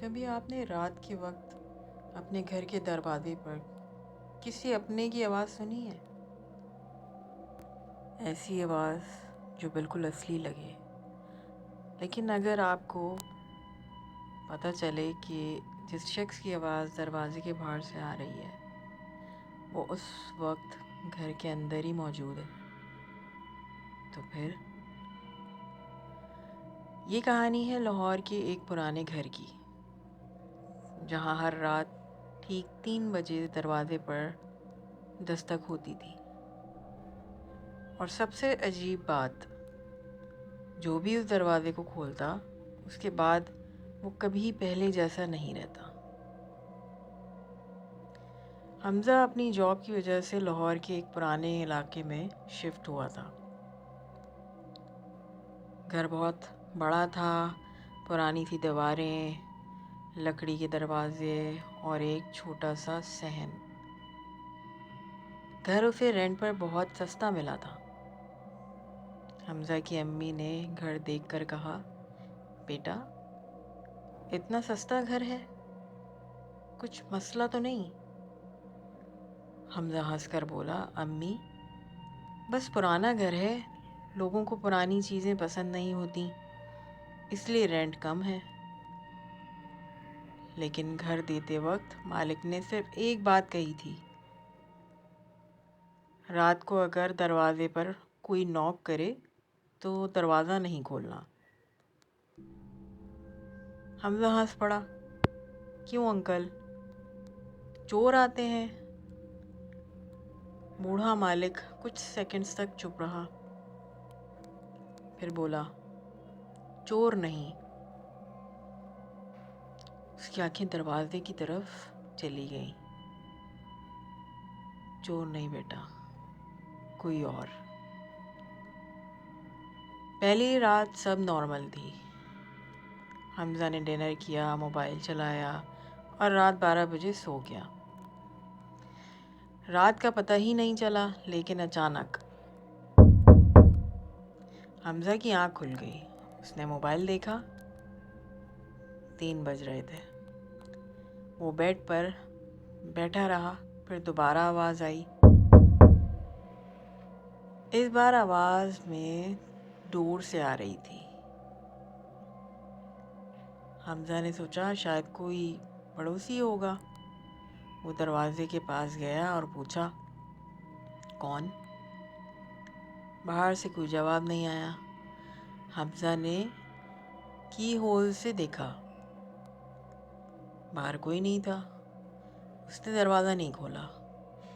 کبھی آپ نے رات کے وقت اپنے گھر کے دروازے پر کسی اپنے کی آواز سنی ہے؟ ایسی آواز جو بالکل اصلی لگے، لیکن اگر آپ کو پتہ چلے کہ جس شخص کی آواز دروازے کے باہر سے آ رہی ہے وہ اس وقت گھر کے اندر ہی موجود ہے، تو پھر یہ کہانی ہے لاہور کے ایک پرانے گھر کی، جہاں ہر رات ٹھیک 3 بجے دروازے پر دستک ہوتی تھی، اور سب سے عجیب بات، جو بھی اس دروازے کو کھولتا اس کے بعد وہ کبھی پہلے جیسا نہیں رہتا۔ حمزہ اپنی جاب کی وجہ سے لاہور کے ایک پرانے علاقے میں شفٹ ہوا تھا۔ گھر بہت بڑا تھا، پرانی تھی دیواریں، لکڑی کے دروازے اور ایک چھوٹا سا صحن۔ گھر اسے رینٹ پر بہت سستا ملا تھا۔ حمزہ کی امی نے گھر دیکھ کر کہا، بیٹا اتنا سستا گھر ہے، کچھ مسئلہ تو نہیں؟ حمزہ ہنس کر بولا، امی بس پرانا گھر ہے، لوگوں کو پرانی چیزیں پسند نہیں ہوتی، اس لیے رینٹ کم ہے۔ لیکن گھر دیتے وقت مالک نے صرف ایک بات کہی تھی، رات کو اگر دروازے پر کوئی نوک کرے تو دروازہ نہیں کھولنا۔ حمزہ ہنس پڑا، کیوں انکل، چور آتے ہیں؟ بوڑھا مالک کچھ سیکنڈز تک چپ رہا، پھر بولا، چور نہیں۔ اس کی آنکھیں دروازے کی طرف چلی گئیں۔ چور نہیں بیٹا، کوئی اور۔ پہلی رات سب نارمل تھی۔ حمزہ نے ڈنر کیا، موبائل چلایا اور رات 12 بجے سو گیا۔ رات کا پتہ ہی نہیں چلا، لیکن اچانک حمزہ کی آنکھ کھل گئی۔ اس نے موبائل دیکھا، 3 بج رہے تھے۔ وہ بیڈ پر بیٹھا رہا، پھر دوبارہ آواز آئی۔ اس بار آواز میں دور سے آ رہی تھی۔ حمزہ نے سوچا شاید کوئی پڑوسی ہوگا۔ وہ دروازے کے پاس گیا اور پوچھا، کون؟ باہر سے کوئی جواب نہیں آیا۔ حمزہ نے کی ہول سے دیکھا، باہر کوئی نہیں تھا۔ اس نے دروازہ نہیں کھولا۔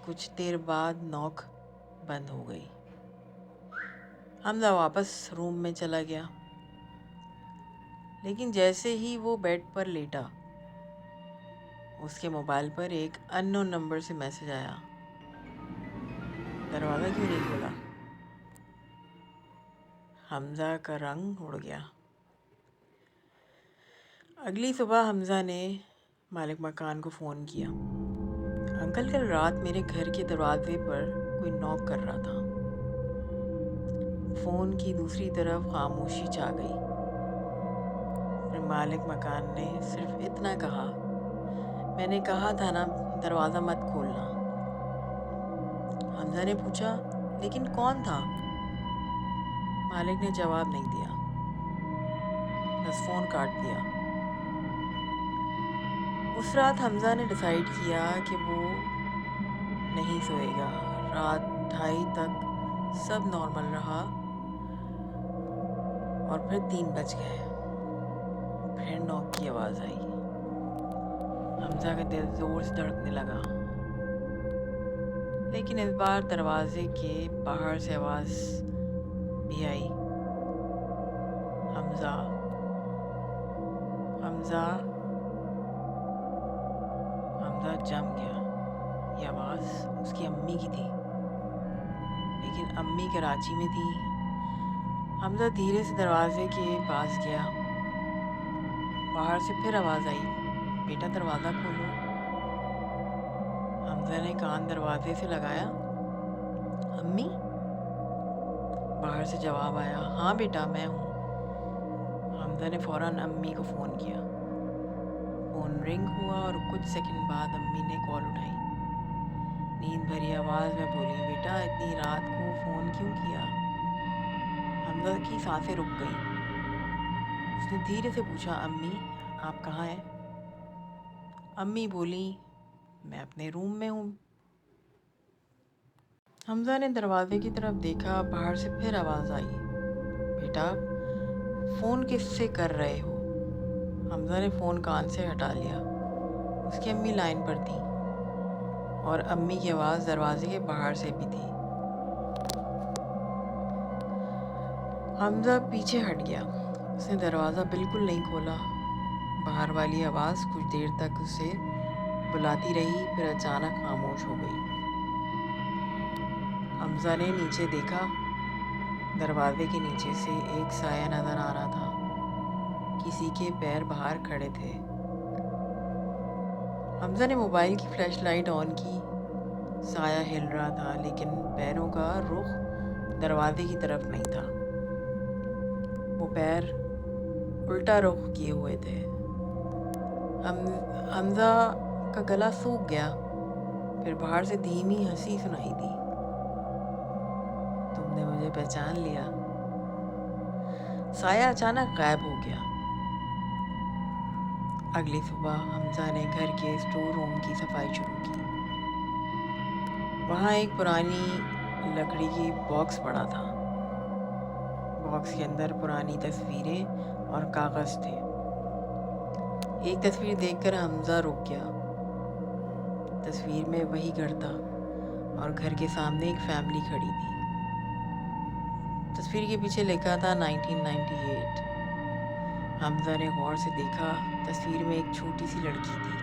کچھ دیر بعد نوک بند ہو گئی۔ حمزہ واپس روم میں چلا گیا، لیکن جیسے ہی وہ بیڈ پر لیٹا، اس کے موبائل پر ایک ان نون نمبر سے میسج آیا، دروازہ کیوں نہیں کھولا؟ حمزہ کا رنگ اڑ گیا۔ اگلی صبح حمزہ نے مالک مکان کو فون کیا، انکل کل رات میرے گھر کے دروازے پر کوئی نوک کر رہا تھا۔ فون کی دوسری طرف خاموشی چھا گئی۔ پھر مالک مکان نے صرف اتنا کہا، میں نے کہا تھا نا دروازہ مت کھولنا۔ حمزہ نے پوچھا، لیکن کون تھا؟ مالک نے جواب نہیں دیا، بس فون کاٹ دیا۔ اس رات حمزہ نے ڈیسائیڈ کیا کہ وہ نہیں سوئے گا۔ رات 2:30 تک سب نارمل رہا، اور پھر 3 بج گئے۔ پھر نوک کی آواز آئی۔ حمزہ کا دل زور سے دھڑکنے لگا، لیکن اس بار دروازے کے باہر سے آواز بھی آئی، حمزہ حمزہ۔ حمزہ جم گیا۔ یہ آواز اس کی امی کی تھی، لیکن امی کراچی میں تھی۔ حمزہ دھیرے سے دروازے کے پاس گیا۔ باہر سے پھر آواز آئی، بیٹا دروازہ کھولو۔ حمزہ نے کان دروازے سے لگایا، امی؟ باہر سے جواب آیا، ہاں بیٹا میں ہوں۔ حمزہ نے فوراً امی کو فون کیا۔ فون رنگ ہوا اور کچھ سیکنڈ بعد امی نے کال اٹھائی۔ نیند بھری آواز میں بولی، بیٹا اتنی رات کو فون کیوں کیا؟ حمزہ کی سانسیں رک گئیں۔ اس نے دھیرے سے پوچھا، امی آپ کہاں ہیں؟ امی بولی، میں اپنے روم میں ہوں۔ حمزہ نے دروازے کی طرف دیکھا، باہر سے پھر آواز آئی، بیٹا فون کس سے کر رہے ہو؟ حمزہ نے فون کان سے ہٹا لیا۔ اس کی امی لائن پر تھیں اور امی کی آواز دروازے کے باہر سے بھی تھی۔ حمزہ پیچھے ہٹ گیا۔ اس نے دروازہ بالکل نہیں کھولا۔ باہر والی آواز کچھ دیر تک اسے بلاتی رہی، پھر اچانک خاموش ہو گئی۔ حمزہ نے نیچے دیکھا۔ دروازے کے نیچے سے ایک سایہ نظر آ رہا تھا۔ کسی کے پیر باہر کھڑے تھے۔ حمزہ نے موبائل کی فلیش لائٹ آن کی۔ سایہ ہل رہا تھا لیکن پیروں کا رخ دروازے کی طرف نہیں تھا۔ وہ پیر الٹا رخ کیے ہوئے تھے۔ حمزہ کا گلا سوکھ گیا۔ پھر باہر سے دھیمی ہنسی سنائی دی، تم نے مجھے پہچان لیا۔ سایہ اچانک غائب ہو گیا۔ اگلی صبح حمزہ نے گھر کے اسٹور روم کی صفائی شروع کی۔ وہاں ایک پرانی لکڑی کی باکس پڑا تھا۔ باکس کے اندر پرانی تصویریں اور کاغذ تھے۔ ایک تصویر دیکھ کر حمزہ رک گیا۔ تصویر میں وہی گھر تھا اور گھر کے سامنے ایک فیملی کھڑی تھی۔ تصویر کے پیچھے لکھا تھا 1998۔ حمزہ نے غور سے دیکھا۔ تصویر میں ایک چھوٹی سی لڑکی تھی۔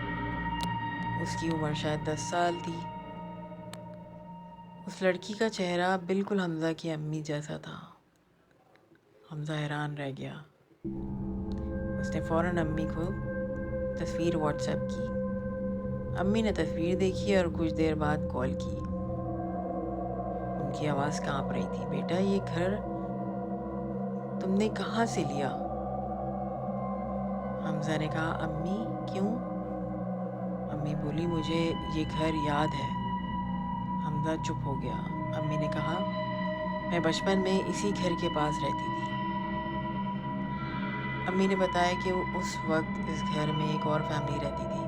اس کی عمر شاید 10 سال تھی۔ اس لڑکی کا چہرہ بالکل حمزہ کی امی جیسا تھا۔ حمزہ حیران رہ گیا۔ اس نے فوراً امی کو تصویر واٹس ایپ کی۔ امی نے تصویر دیکھی اور کچھ دیر بعد کال کی۔ ان کی آواز کانپ رہی تھی، بیٹا یہ گھر تم نے کہاں سے لیا؟ حمزہ نے کہا، امی کیوں؟ امی بولی، مجھے یہ گھر یاد ہے۔ حمزہ چپ ہو گیا۔ امی نے کہا، میں بچپن میں اسی گھر کے پاس رہتی تھی۔ امی نے بتایا کہ اس وقت اس گھر میں ایک اور فیملی رہتی تھی۔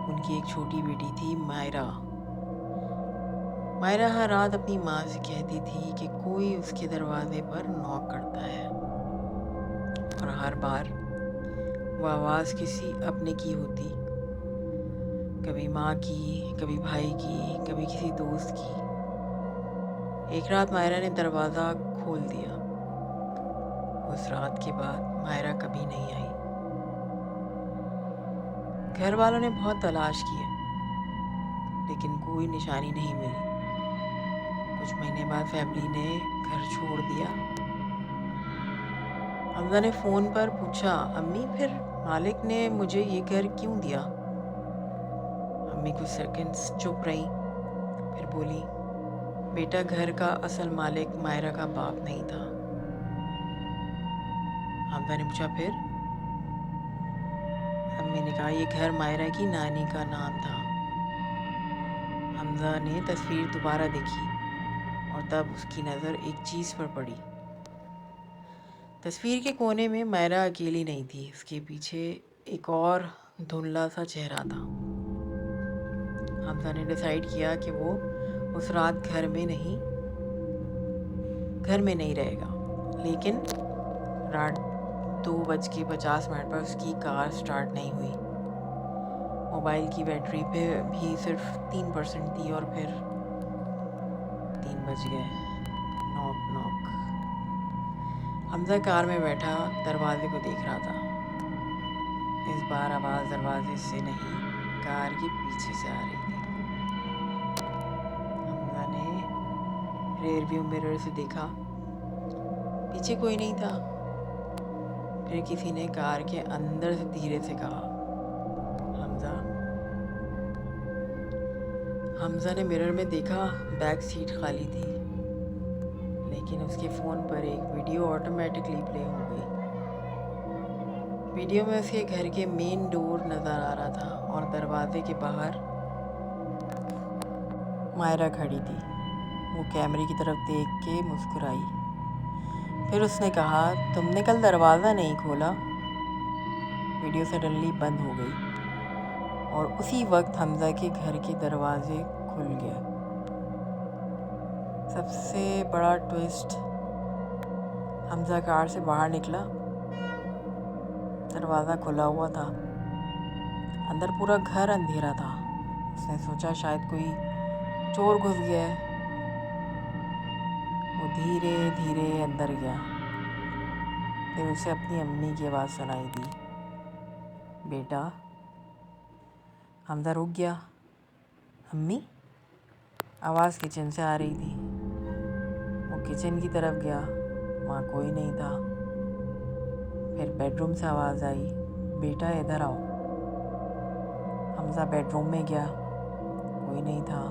ان کی ایک چھوٹی بیٹی تھی، مائرہ۔ مائرہ ہر رات اپنی ماں سے کہتی تھی کہ کوئی اس کے دروازے پر نوک کرتا ہے، اور ہر بار وہ آواز کسی اپنے کی ہوتی، کبھی ماں کی، کبھی بھائی کی، کبھی کسی دوست کی۔ ایک رات مائرہ نے دروازہ کھول دیا۔ اس رات کے بعد مائرہ کبھی نہیں آئی۔ گھر والوں نے بہت تلاش کی لیکن کوئی نشانی نہیں ملی۔ کچھ مہینے بعد فیملی نے گھر چھوڑ دیا۔ حمزہ نے فون پر پوچھا، امی پھر مالک نے مجھے یہ گھر کیوں دیا؟ امی کچھ سیکنڈز چپ رہی، پھر بولی، بیٹا گھر کا اصل مالک مائرہ کا باپ نہیں تھا۔ حمزہ نے پوچھا، پھر؟ امی نے کہا، یہ گھر مائرہ کی نانی کا نام تھا۔ حمزہ نے تصویر دوبارہ دیکھی اور تب اس کی نظر ایک چیز پر پڑی۔ تصویر کے کونے میں مائرہ اکیلی نہیں تھی، اس کے پیچھے ایک اور دھندلا سا چہرہ تھا۔ حمزہ نے ڈیسائیڈ کیا کہ وہ اس رات گھر میں نہیں رہے گا، لیکن رات 2:50 پر اس کی کار سٹارٹ نہیں ہوئی۔ موبائل کی بیٹری پہ بھی صرف 3% تھی اور پھر 3 بج گئے۔ نوک نوک۔ حمزہ کار میں بیٹھا دروازے کو دیکھ رہا تھا۔ اس بار آواز دروازے سے نہیں، کار کے پیچھے سے آ رہی تھی۔ حمزہ نے ریئر ویو مرر سے دیکھا، پیچھے کوئی نہیں تھا۔ پھر کسی نے کار کے اندر سے دھیرے سے کہا، حمزہ۔ حمزہ نے مرر میں دیکھا، بیک سیٹ خالی تھی، لیکن اس کے فون پر ایک ویڈیو آٹومیٹکلی پلے ہو گئی۔ ویڈیو میں اس کے گھر کے مین ڈور نظر آ رہا تھا اور دروازے کے باہر مائرہ کھڑی تھی۔ وہ کیمرے کی طرف دیکھ کے مسکرائی۔ پھر اس نے کہا، تم نے کل دروازہ نہیں کھولا؟ ویڈیو سڈنلی بند ہو گئی اور اسی وقت حمزہ کے گھر کے دروازے کھل گیا۔ سب سے بڑا ٹوسٹ، حمزہ کار سے باہر نکلا، دروازہ کھلا ہوا تھا، اندر پورا گھر اندھیرا تھا۔ اس نے سوچا شاید کوئی چور گھس گیا ہے۔ وہ دھیرے دھیرے اندر گیا۔ پھر اسے اپنی امی کی آواز سنائی دی، بیٹا۔ حمزہ رک گیا۔ امی؟ آواز کچن سے آ رہی تھی۔ وہ کچن کی طرف گیا، وہاں کوئی نہیں تھا۔ پھر بیڈ روم سے آواز آئی، بیٹا ادھر آؤ۔ حمزہ بیڈ روم میں گیا، کوئی نہیں تھا۔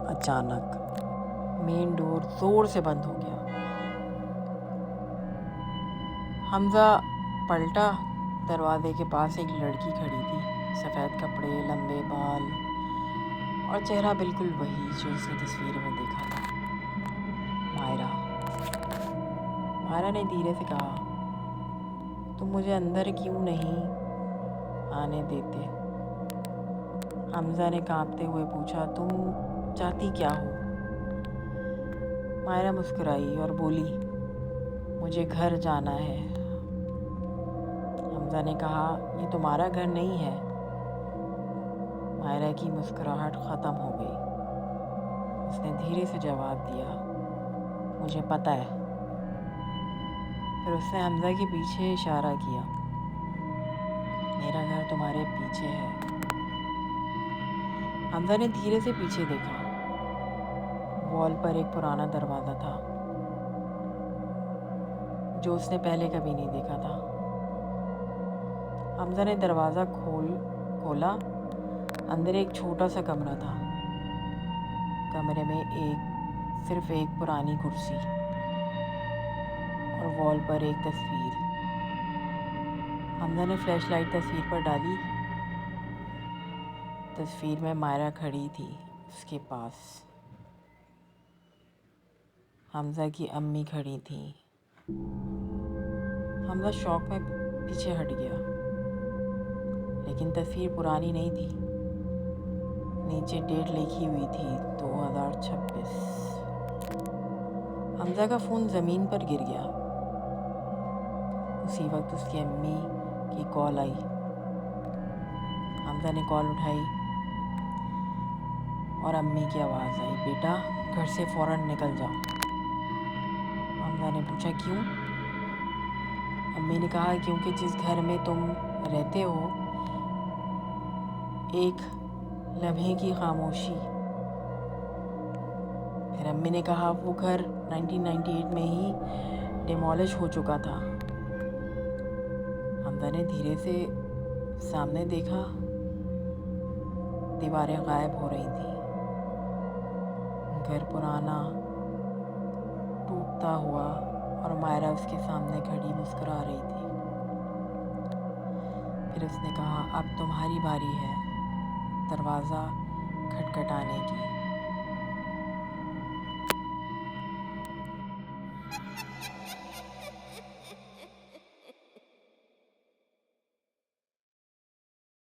اچانک مین ڈور زور سے بند ہو گیا۔ حمزہ پلٹا، دروازے کے پاس ایک لڑکی کھڑی تھی، سفید کپڑے، لمبے بال اور چہرہ بالکل وہی جو اس نے تصویر میں دیکھا تھا، مائرہ۔ مائرہ نے دھیرے سے کہا، تم مجھے اندر کیوں نہیں آنے دیتے؟ حمزہ نے کانپتے ہوئے پوچھا، تم چاہتی کیا ہو؟ مائرہ مسکرائی اور بولی، مجھے گھر جانا ہے۔ حمزہ نے کہا، یہ تمہارا گھر نہیں ہے۔ مائرہ کی مسکراہٹ ختم ہو گئی۔ اس نے دھیرے سے جواب دیا، مجھے پتہ ہے۔ پھر اس نے حمزہ کے پیچھے اشارہ کیا، میرا گھر تمہارے پیچھے ہے۔ حمزہ نے دھیرے سے پیچھے دیکھا۔ وال پر ایک پرانا دروازہ تھا جو اس نے پہلے کبھی نہیں دیکھا تھا۔ حمزہ نے دروازہ کھولا۔ اندر ایک چھوٹا سا کمرہ تھا۔ کمرے میں صرف ایک پرانی کرسی اور وال پر ایک تصویر۔ حمزہ نے فلیش لائٹ تصویر پر ڈالی۔ تصویر میں مائرہ کھڑی تھی، اس کے پاس حمزہ کی امی کھڑی تھیں۔ حمزہ شوق میں پیچھے ہٹ گیا، لیکن تصویر پرانی نہیں تھی۔ نیچے ڈیٹ لکھی ہوئی تھی، 2026۔ حمزہ کا فون زمین پر گر گیا۔ اسی وقت اس کی امی کی کال آئی۔ حمزہ نے کال اٹھائی اور امی کی آواز آئی، بیٹا گھر سے فوراً نکل جاؤ۔ حمزہ نے پوچھا، کیوں؟ امی نے کہا، کیونکہ جس گھر میں تم رہتے ہو، ایک لمحے کی خاموشی۔ پھر امی نے کہا، وہ گھر 1998 میں ہی ڈیمولش ہو چکا تھا۔ حمزہ نے دھیرے سے سامنے دیکھا، دیواریں غائب ہو رہی تھیں، گھر پرانا ٹوٹتا ہوا، اور مائرہ اس کے سامنے کھڑی مسکرا رہی تھی۔ پھر اس نے کہا، اب تمہاری باری ہے دروازہ کھٹکھٹانے کی۔